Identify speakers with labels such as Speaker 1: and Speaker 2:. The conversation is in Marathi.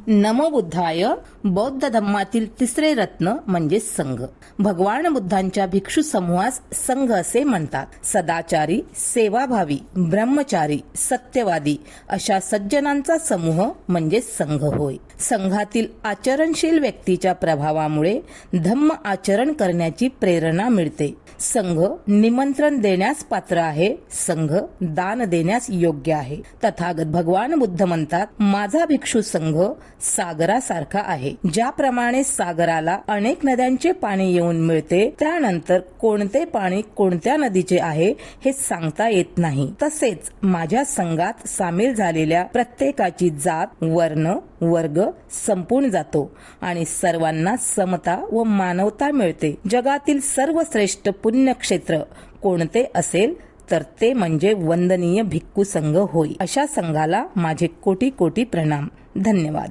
Speaker 1: नमो बुद्धाय. बौद्ध धम्मातील तिसरे रत्न म्हणजे संघ. भगवान बुद्धांच्या भिक्षू समूहास संघ असे म्हणतात. सदाचारी, सेवाभावी, ब्रह्मचारी, सत्यवादी अशा सज्जनांचा समूह म्हणजे संघ होय. संघातील आचरणशील व्यक्तीच्या प्रभावामुळे धम्म आचरण करण्याची प्रेरणा मिळते. संघ निमंत्रण देण्यास पात्र आहे. संघ दान देण्यास योग्य आहे. तथागत भगवान बुद्ध म्हणतात, माझा भिक्षू संघ सागरासारखा आहे. ज्याप्रमाणे सागराला अनेक नद्यांचे पाणी येऊन मिळते, त्यानंतर कोणते पाणी कोणत्या नदीचे आहे हे सांगता येत नाही, तसेच माझ्या संघात सामील झालेल्या प्रत्येकाची जात, वर्ण, वर्ग संपून जातो आणि सर्वांना समता व मानवता मिळते. जगातील सर्वश्रेष्ठ पुण्यक्षेत्र कोणते असेल तर ते म्हणजे वंदनीय भिक्खू संघ होय. अशा संघाला माझे कोटी कोटी प्रणाम. धन्यवाद.